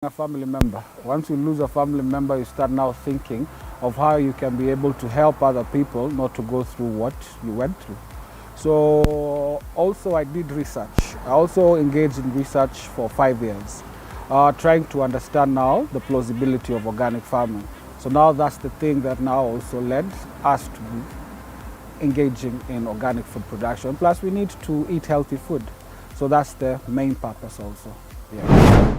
A family member. Once you lose a family member, you start now thinking of how you can be able to help other people not to go through what you went through. So also I did research. I also engaged in research for 5 years, trying to understand now the plausibility of organic farming. So now that's the thing that now also led us to be engaging in organic food production. Plus we need to eat healthy food. So that's the main purpose also. Yeah.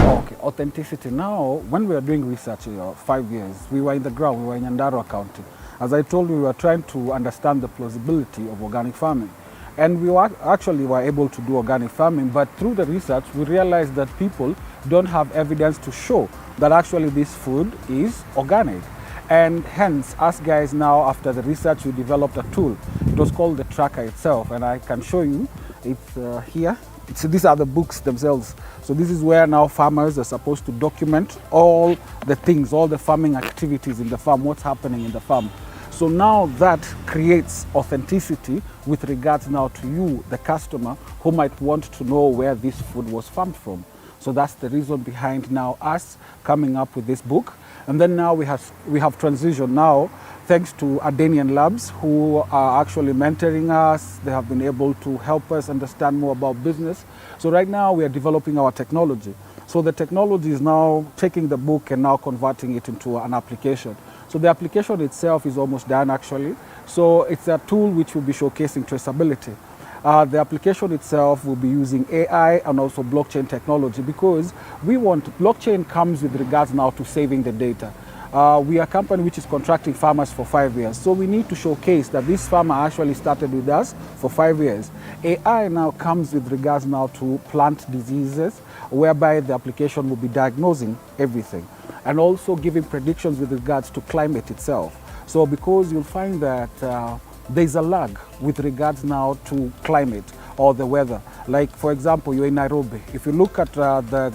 Okay, authenticity. Now, when we were doing research 5 years, we were in the ground, we were in Nyandarua County. As I told you, we were trying to understand the plausibility of organic farming. And we were able to do organic farming, but through the research, we realized that people don't have evidence to show that actually this food is organic. And hence, us guys now, after the research, we developed a tool. It was called the tracker itself, and I can show you. It's here. These are the books themselves. So this is where now farmers are supposed to document all the things, all the farming activities in the farm, what's happening in the farm. So now that creates authenticity with regards now to you, the customer, who might want to know where this food was farmed from. So that's the reason behind now us coming up with this book. And then now we have transitioned now, thanks to Adenian Labs, who are actually mentoring us. They have been able to help us understand more about business. So right now we are developing our technology. So the technology is now taking the book and now converting it into an application. So the application itself is almost done actually. So it's a tool which will be showcasing traceability. The application itself will be using AI and also blockchain technology, because blockchain comes with regards now to saving the data. We are a company which is contracting farmers for 5 years. So we need to showcase that this farmer actually started with us for 5 years. AI now comes with regards now to plant diseases, whereby the application will be diagnosing everything and also giving predictions with regards to climate itself. So because you'll find that there's a lag with regards now to climate or the weather. Like for example, you're in Nairobi. If you look at the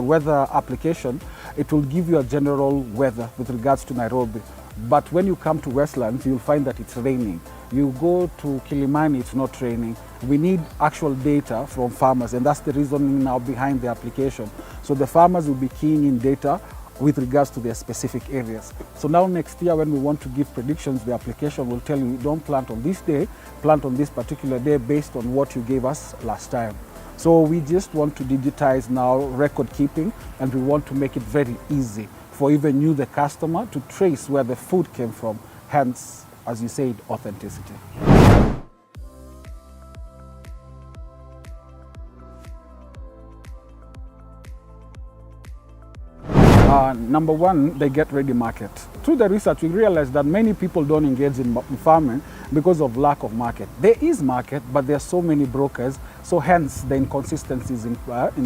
weather application, it will give you a general weather with regards to Nairobi. But when you come to Westlands, you'll find that it's raining. You go to Kilimani, it's not raining. We need actual data from farmers, and that's the reasoning now behind the application. So the farmers will be keying in data with regards to their specific areas. So now next year when we want to give predictions, the application will tell you, don't plant on this day, plant on this particular day based on what you gave us last time. So we just want to digitize now record keeping, and we want to make it very easy for even you, the customer, to trace where the food came from. Hence, as you said, authenticity. Number one, they get ready market. Through the research, we realized that many people don't engage in farming because of lack of market. There is market, but there are so many brokers, so hence the inconsistencies in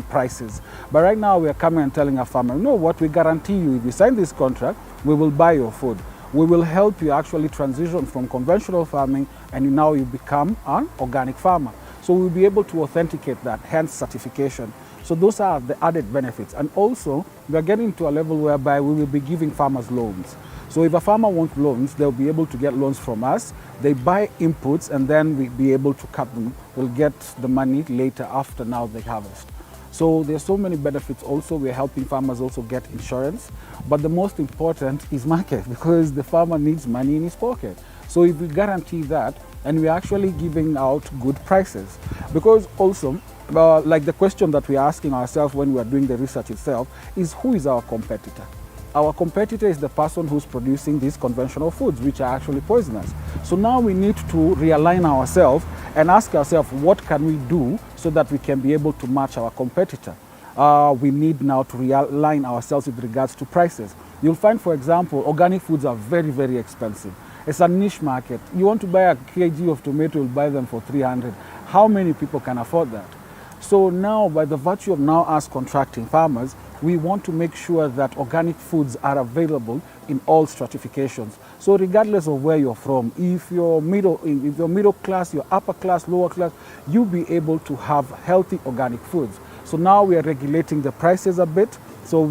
prices. But right now, we are coming and telling a farmer, you know what, we guarantee you, if you sign this contract, we will buy your food. We will help you actually transition from conventional farming, and now you become an organic farmer. So we'll be able to authenticate that, hence certification. So those are the added benefits. And also, we are getting to a level whereby we will be giving farmers loans. So if a farmer wants loans, they'll be able to get loans from us. They buy inputs, and then we'll be able to cut them. We'll get the money later after now they harvest. So there's so many benefits also. We're helping farmers also get insurance. But the most important is market, because the farmer needs money in his pocket. So if we guarantee that, and we're actually giving out good prices, because also, like the question that we're asking ourselves when we're doing the research itself is, who is our competitor? Our competitor is the person who's producing these conventional foods, which are actually poisonous. So now we need to realign ourselves and ask ourselves, what can we do so that we can be able to match our competitor? We need now to realign ourselves with regards to prices. You'll find, for example, organic foods are very, very expensive. It's a niche market. You want to buy a kg of tomato, you'll buy them for 300. How many people can afford that? So now, by the virtue of now us contracting farmers, we want to make sure that organic foods are available in all stratifications. So regardless of where you're from, if you're middle class, you're upper class, lower class, you'll be able to have healthy organic foods. So now we are regulating the prices a bit. So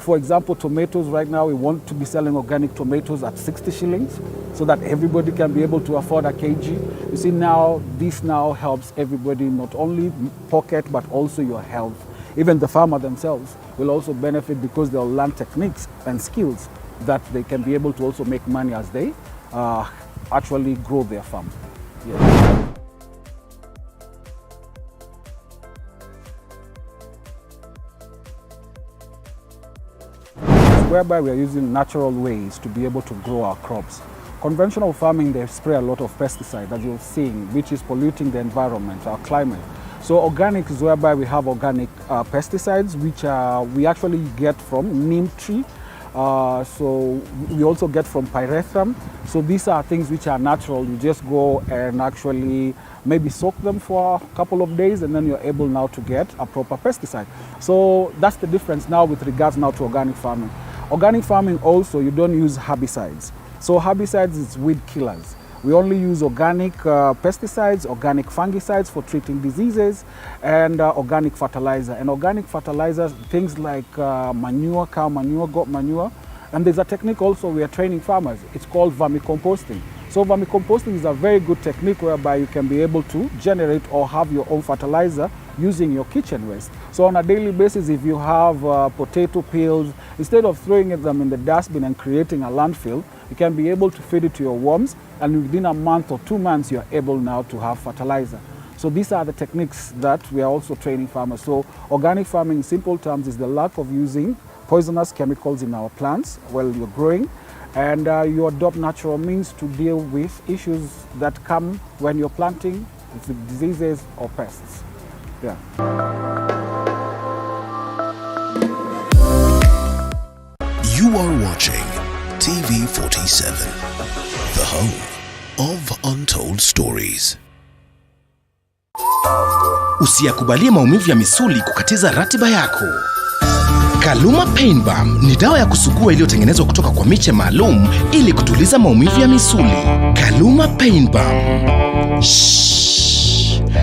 for example, tomatoes right now, we want to be selling organic tomatoes at 60 shillings so that everybody can be able to afford a kg. You see now, this now helps everybody, not only pocket, but also your health. Even the farmer themselves will also benefit because they'll learn techniques and skills that they can be able to also make money as they actually grow their farm. Yes. Whereby we are using natural ways to be able to grow our crops. Conventional farming, they spray a lot of pesticide, as you're seeing, which is polluting the environment, our climate. So organic is whereby we have organic pesticides, which we actually get from neem tree. So we also get from pyrethrum. So these are things which are natural. You just go and actually maybe soak them for a couple of days, and then you're able now to get a proper pesticide. So that's the difference now with regards now to organic farming. Organic farming also, you don't use herbicides. So herbicides is weed killers. We only use organic pesticides, organic fungicides for treating diseases, and organic fertilizer. And organic fertilizers, things like manure, cow manure, goat manure. And there's a technique also we are training farmers. It's called vermicomposting. So vermicomposting is a very good technique whereby you can be able to generate or have your own fertilizer using your kitchen waste. So on a daily basis, if you have potato peels, instead of throwing them in the dustbin and creating a landfill, you can be able to feed it to your worms, and within a month or 2 months, you're able now to have fertilizer. So these are the techniques that we are also training farmers. So organic farming, in simple terms, is the lack of using poisonous chemicals in our plants while you're growing, and you adopt natural means to deal with issues that come when you're planting, with diseases or pests. Yeah. You are watching TV47, the home of untold stories. Usiyakubalie maumivu ya misuli kukatiza ratiba yako. Kaluma Pain Balm ni dawa ya kusugua iliyotengenezwa kutoka kwa miche maalum ili kutuliza maumivu ya misuli. Kaluma Pain Balm. Shhh.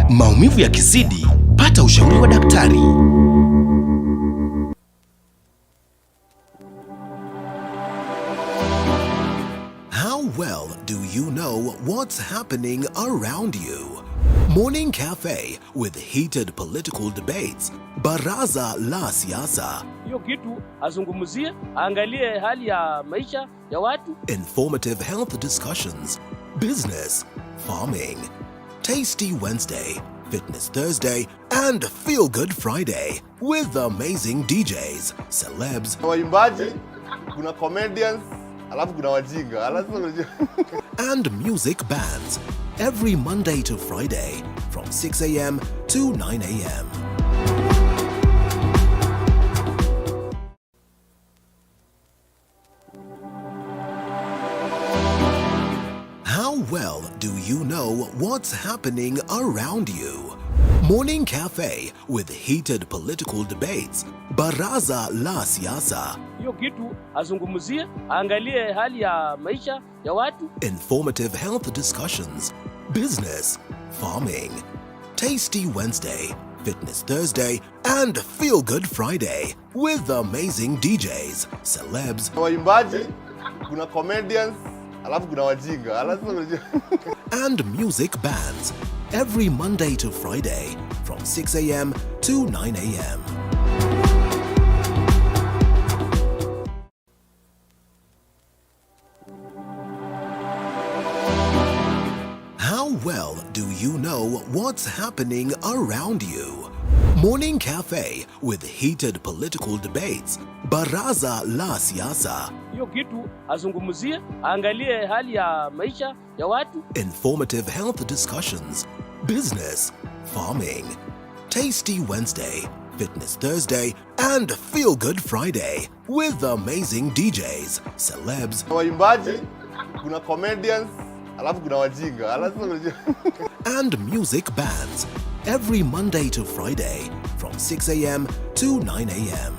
Maumivu yakizidi, pata ushauri wa daktari. How well do you know what's happening around you? Morning Cafe with heated political debates. Baraza la siasa. Hiyo kitu azungumzie, angalie hali ya maisha ya watu. Informative health discussions. Business, farming. Tasty Wednesday, Fitness Thursday, and Feel Good Friday with amazing DJs, celebs, waimbaji, kuna comedians, alafu kuna wajinga. and music bands every Monday to Friday from 6 a.m. to 9 a.m. How well do you know what's happening around you? Morning Cafe with heated political debates. Baraza la siasa. Hiyo kitu azungumzie, angalie hali ya maisha ya watu. Informative health discussions. Business, farming. Tasty Wednesday, Fitness Thursday, and Feel Good Friday with amazing DJs, celebs, waimbaji, kuna comedians, alafu kuna wajinga. and music bands every Monday to Friday from 6 a.m. to 9 a.m. How well do you know what's happening around you? Morning Cafe with heated political debates. Baraza la siasa. Hiyo kitu azungumzie, angalie hali ya maisha ya watu. Informative health discussions. Business, farming. Tasty Wednesday, Fitness Thursday, and Feel Good Friday with amazing DJs, celebs, waimbaji, kuna comedians, alafu kuna wajinga. and music bands every Monday to Friday from 6 a.m. to 9 a.m.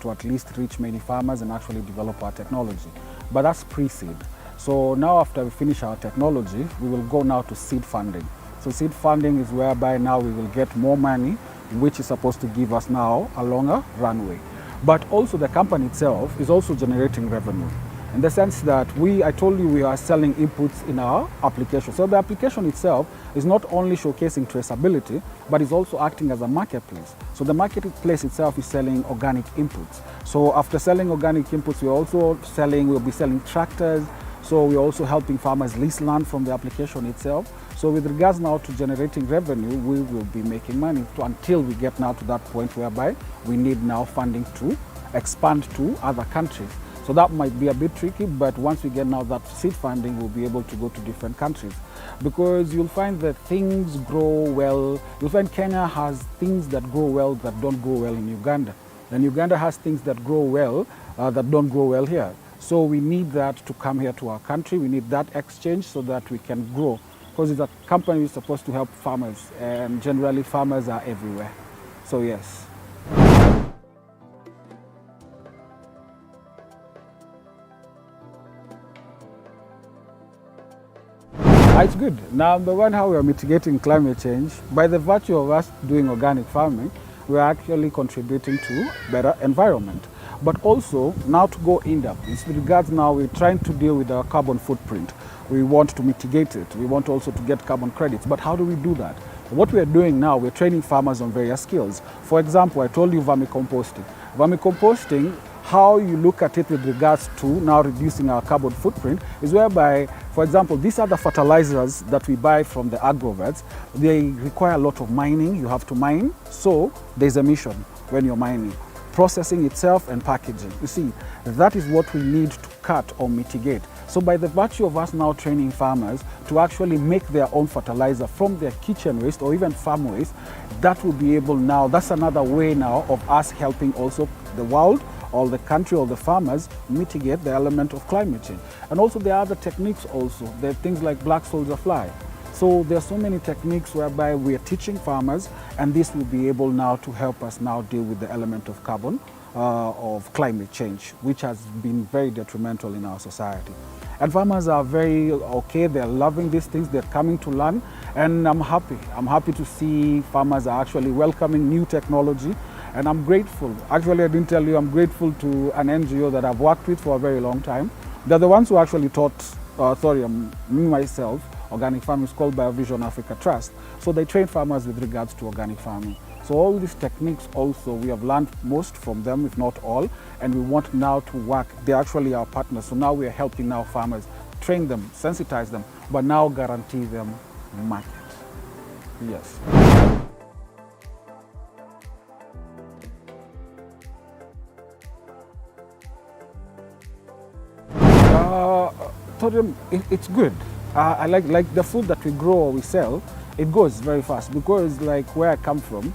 To at least reach many farmers and actually develop our technology. But that's pre-seed. So now after we finish our technology, we will go now to seed funding. So seed funding is whereby now we will get more money, which is supposed to give us now a longer runway. But also the company itself is also generating revenue, in the sense that I told you we are selling inputs in our application. So the application itself is not only showcasing traceability, but is also acting as a marketplace. So the marketplace itself is selling organic inputs. So after selling organic inputs, we'll be selling tractors. So we're also helping farmers lease land from the application itself. So with regards now to generating revenue, we will be making money until we get now to that point whereby we need now funding to expand to other countries. So that might be a bit tricky, but once we get now that seed funding, we'll be able to go to different countries. Because you'll find that things grow well. You'll find Kenya has things that grow well that don't grow well in Uganda. And Uganda has things that grow well that don't grow well here. So we need that to come here to our country. We need that exchange so that we can grow. Because it's a company that's supposed to help farmers, and generally farmers are everywhere. So yes. It's good. Number one, how we are mitigating climate change. By the virtue of us doing organic farming, we are actually contributing to better environment. But also, now to go in depth, with regards now, we're trying to deal with our carbon footprint. We want to mitigate it. We want also to get carbon credits. But how do we do that? What we are doing now, we're training farmers on various skills. For example, I told you vermicomposting. Vermicomposting, how you look at it with regards to now reducing our carbon footprint is whereby, for example, these are the fertilizers that we buy from the agrovets. They require a lot of mining. You have to mine, so there's emission when you're mining. Processing itself and packaging. You see, that is what we need to cut or mitigate. So by the virtue of us now training farmers to actually make their own fertilizer from their kitchen waste or even farm waste, that will be able now, that's another way now of us helping also the world or the country or the farmers mitigate the element of climate change. And also there are other techniques also. There are things like black soldier fly. So there are so many techniques whereby we are teaching farmers, and this will be able now to help us now deal with the element of carbon, of climate change, which has been very detrimental in our society. And farmers are very okay, they're loving these things, they're coming to learn, and I'm happy. I'm happy to see farmers are actually welcoming new technology, and I'm grateful. Actually, I didn't tell you, I'm grateful to an NGO that I've worked with for a very long time. They're the ones who actually taught, me myself, organic farming. Is called BioVision Africa Trust. So they train farmers with regards to organic farming. So all these techniques also, we have learned most from them, if not all, and we want now to work. They're actually our partners. So now we are helping now farmers, train them, sensitize them, but now guarantee them market. Yes. It's good. I like the food that we grow or we sell. It goes very fast because, like where I come from,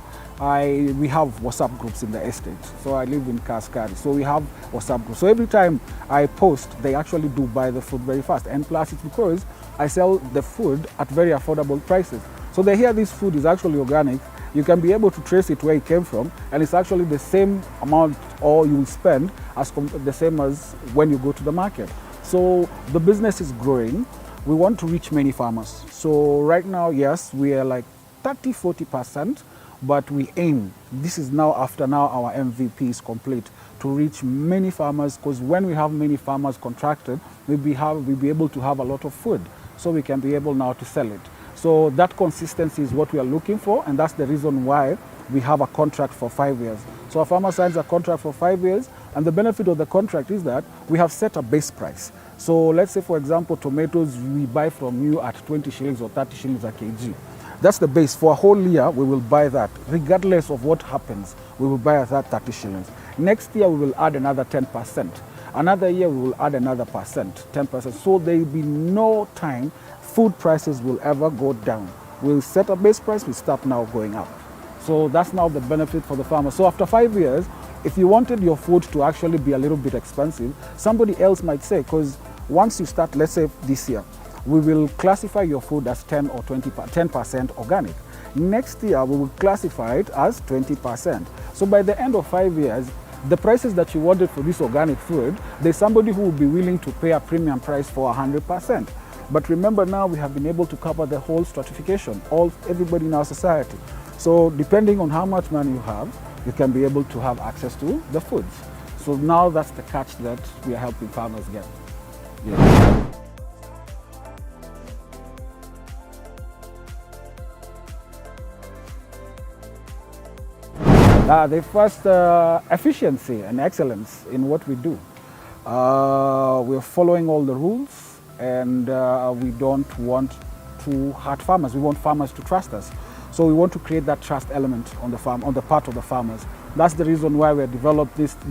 we have WhatsApp groups in the estate. So I live in Kaskari, so we have WhatsApp groups. So every time I post, they actually do buy the food very fast. And plus, it's because I sell the food at very affordable prices. So they hear this food is actually organic. You can be able to trace it where it came from, and it's actually the same amount or you will spend as the same as when you go to the market. So the business is growing. We want to reach many farmers. So right now, yes, we are like 30–40%, but we aim, this is now after now our MVP is complete, to reach many farmers, because when we have many farmers contracted, we'll be able to have a lot of food, so we can be able now to sell it. So that consistency is what we are looking for, and that's the reason why we have a contract for 5 years. So a farmer signs a contract for 5 years, and the benefit of the contract is that we have set a base price. So let's say, for example, tomatoes we buy from you at 20 shillings or 30 shillings a kg. That's the base. For a whole year, we will buy that. Regardless of what happens, we will buy at that 30 shillings. Next year, we will add another 10%. Another year, we will add another 10%. So there will be no time food prices will ever go down. We'll set a base price, we start now going up. So that's now the benefit for the farmer. So after 5 years, if you wanted your food to actually be a little bit expensive, somebody else might say, because once you start, let's say this year, we will classify your food as 10 or 10% organic. Next year, we will classify it as 20%. So by the end of 5 years, the prices that you wanted for this organic food, there's somebody who will be willing to pay a premium price for 100%. But remember, now we have been able to cover the whole stratification, everybody in our society. So depending on how much money you have, you can be able to have access to the foods. So now that's the catch that we are helping farmers get. Yeah. The first, efficiency and excellence in what we do. We're following all the rules, and we don't want to hurt farmers. We want farmers to trust us. So we want to create that trust element on the farm, on the part of the farmers. That's the reason why we have developed this